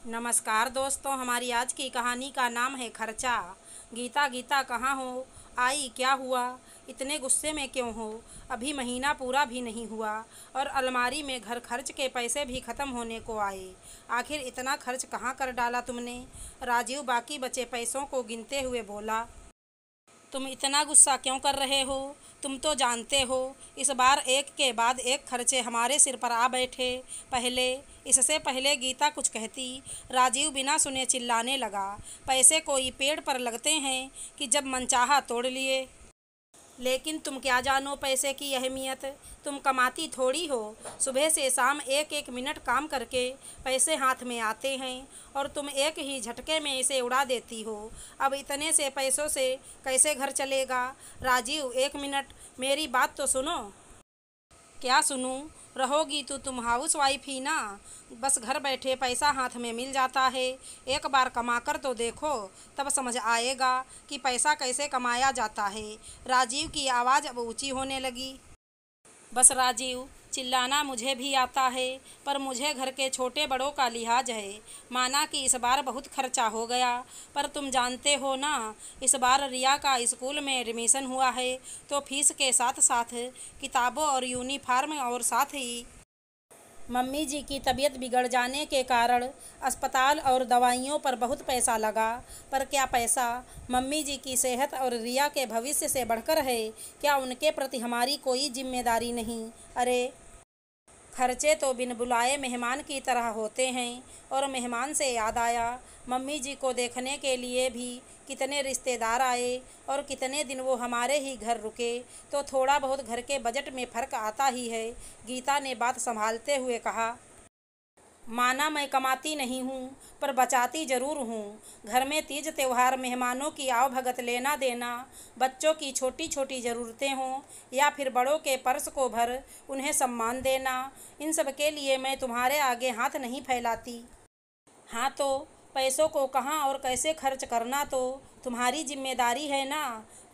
नमस्कार दोस्तों, हमारी आज की कहानी का नाम है खर्चा। गीता गीता कहाँ हो? आई, क्या हुआ? इतने गुस्से में क्यों हो? अभी महीना पूरा भी नहीं हुआ और अलमारी में घर खर्च के पैसे भी ख़त्म होने को आए। आखिर इतना खर्च कहाँ कर डाला तुमने? राजीव बाकी बचे पैसों को गिनते हुए बोला। तुम इतना गुस्सा क्यों कर रहे हो? तुम तो जानते हो इस बार एक के बाद एक खर्चे हमारे सिर पर आ बैठे। पहले इससे पहले गीता कुछ कहती, राजीव बिना सुने चिल्लाने लगा। पैसे कोई पेड़ पर लगते हैं कि जब मनचाहा तोड़ लिए। लेकिन तुम क्या जानो पैसे की अहमियत? तुम कमाती थोड़ी हो। सुबह से शाम एक एक मिनट काम करके पैसे हाथ में आते हैं और तुम एक ही झटके में इसे उड़ा देती हो। अब इतने से पैसों से कैसे घर चलेगा? राजीव, एक मिनट मेरी बात तो सुनो। क्या सुनूं? रहोगी तो तुम हाउस वाइफ ही ना। बस घर बैठे पैसा हाथ में मिल जाता है। एक बार कमा कर तो देखो, तब समझ आएगा कि पैसा कैसे कमाया जाता है। राजीव की आवाज़ अब ऊंची होने लगी। बस राजीव, चिल्लाना मुझे भी आता है, पर मुझे घर के छोटे बड़ों का लिहाज है। माना कि इस बार बहुत खर्चा हो गया, पर तुम जानते हो ना, इस बार रिया का स्कूल में एडमिशन हुआ है, तो फीस के साथ साथ किताबों और यूनिफॉर्म और साथ ही मम्मी जी की तबीयत बिगड़ जाने के कारण अस्पताल और दवाइयों पर बहुत पैसा लगा। पर क्या पैसा मम्मी जी की सेहत और रिया के भविष्य से बढ़कर है? क्या उनके प्रति हमारी कोई जिम्मेदारी नहीं? अरे, खर्चे तो बिन बुलाए मेहमान की तरह होते हैं। और मेहमान से याद आया, मम्मी जी को देखने के लिए भी कितने रिश्तेदार आए और कितने दिन वो हमारे ही घर रुके, तो थोड़ा बहुत घर के बजट में फ़र्क आता ही है। गीता ने बात संभालते हुए कहा। माना मैं कमाती नहीं हूँ, पर बचाती ज़रूर हूँ। घर में तीज त्योहार, मेहमानों की आवभगत, लेना देना, बच्चों की छोटी छोटी ज़रूरतें हों या फिर बड़ों के पर्स को भर उन्हें सम्मान देना, इन सब के लिए मैं तुम्हारे आगे हाथ नहीं फैलाती। हाँ, तो पैसों को कहाँ और कैसे खर्च करना तो तुम्हारी जिम्मेदारी है ना।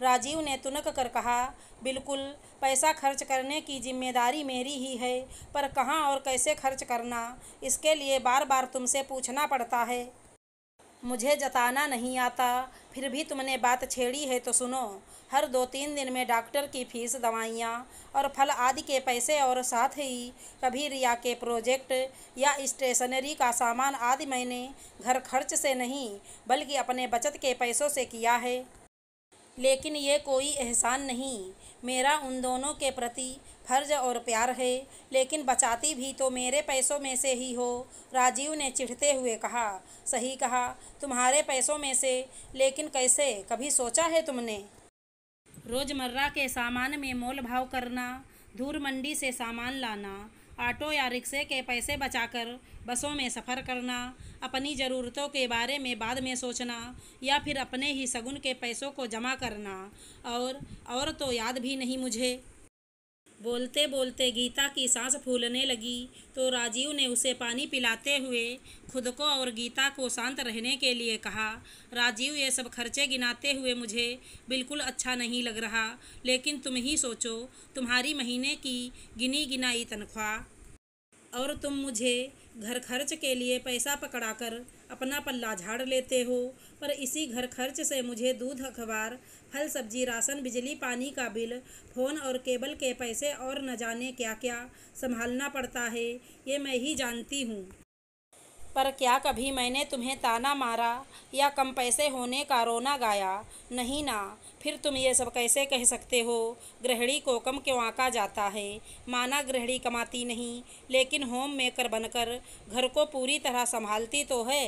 राजीव ने तुनक कर कहा। बिल्कुल, पैसा खर्च करने की जिम्मेदारी मेरी ही है, पर कहाँ और कैसे खर्च करना, इसके लिए बार बार तुमसे पूछना पड़ता है। मुझे जताना नहीं आता, फिर भी तुमने बात छेड़ी है तो सुनो। हर 2-3 दिन में डॉक्टर की फीस, दवाइयाँ और फल आदि के पैसे, और साथ ही कभी रिया के प्रोजेक्ट या स्टेशनरी का सामान आदि मैंने घर खर्च से नहीं बल्कि अपने बचत के पैसों से किया है। लेकिन ये कोई एहसान नहीं, मेरा उन दोनों के प्रति फर्ज और प्यार है। लेकिन बचाती भी तो मेरे पैसों में से ही हो। राजीव ने चिढ़ते हुए कहा। सही कहा, तुम्हारे पैसों में से, लेकिन कैसे? कभी सोचा है तुमने? रोज़मर्रा के सामान में मोल भाव करना, दूर मंडी से सामान लाना, ऑटो या रिक्शे के पैसे बचाकर बसों में सफ़र करना, अपनी ज़रूरतों के बारे में बाद में सोचना, या फिर अपने ही शगुन के पैसों को जमा करना। और तो याद भी नहीं मुझे। बोलते बोलते गीता की सांस फूलने लगी, तो राजीव ने उसे पानी पिलाते हुए खुद को और गीता को शांत रहने के लिए कहा। राजीव, ये सब खर्चे गिनाते हुए मुझे बिल्कुल अच्छा नहीं लग रहा, लेकिन तुम ही सोचो, तुम्हारी महीने की गिनी गिनाई तनख्वाह, और तुम मुझे घर खर्च के लिए पैसा पकड़ाकर अपना पल्ला झाड़ लेते हो। पर इसी घर खर्च से मुझे दूध, अखबार, फल सब्जी, राशन, बिजली पानी का बिल, फ़ोन और केबल के पैसे और न जाने क्या क्या संभालना पड़ता है, ये मैं ही जानती हूँ। पर क्या कभी मैंने तुम्हें ताना मारा या कम पैसे होने का रोना गाया? नहीं ना। फिर तुम ये सब कैसे कह सकते हो? गृहिणी को कम क्यों आंका जाता है? माना गृहिणी कमाती नहीं, लेकिन होम मेकर बनकर घर को पूरी तरह संभालती तो है।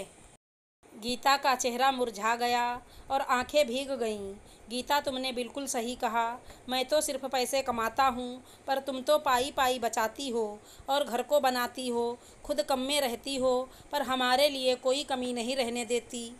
गीता का चेहरा मुरझा गया और आंखें भीग गईं। गीता, तुमने बिल्कुल सही कहा। मैं तो सिर्फ पैसे कमाता हूँ, पर तुम तो पाई पाई बचाती हो और घर को बनाती हो, खुद कम में रहती हो, पर हमारे लिए कोई कमी नहीं रहने देती।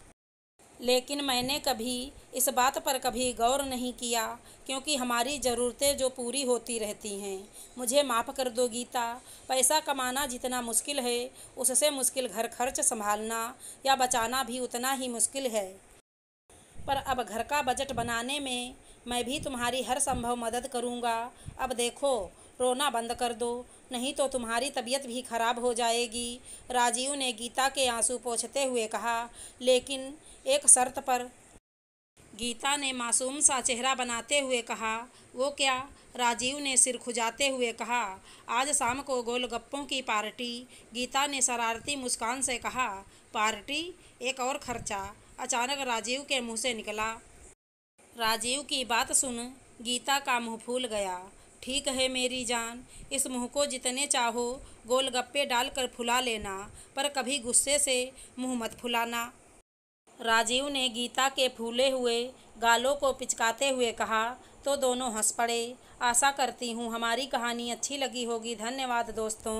लेकिन मैंने कभी इस बात पर कभी गौर नहीं किया, क्योंकि हमारी ज़रूरतें जो पूरी होती रहती हैं। मुझे माफ़ कर दो गीता। पैसा कमाना जितना मुश्किल है, उससे मुश्किल घर खर्च संभालना या बचाना भी उतना ही मुश्किल है। पर अब घर का बजट बनाने में मैं भी तुम्हारी हर संभव मदद करूँगा। अब देखो, रोना बंद कर दो। नहीं तो तुम्हारी तबीयत भी खराब हो जाएगी। राजीव ने गीता के आंसू पोंछते हुए कहा, लेकिन एक शर्त पर। गीता ने मासूम सा चेहरा बनाते हुए कहा, वो क्या? राजीव ने सिर खुजाते हुए कहा, आज शाम को गोलगप्पों की पार्टी। गीता ने शरारती मुस्कान से कहा, पार्टी? एक और खर्चा? अचानक राजीव के मुंह से निकला। राजीव की बात सुन गीता का मुंह फूल गया। ठीक है मेरी जान, इस मुंह को जितने चाहो गोलगप्पे डालकर फुला लेना, पर कभी गुस्से से मुंह मत फुलाना। राजीव ने गीता के फूले हुए गालों को पिचकाते हुए कहा, तो दोनों हंस पड़े। आशा करती हूँ हमारी कहानी अच्छी लगी होगी। धन्यवाद दोस्तों।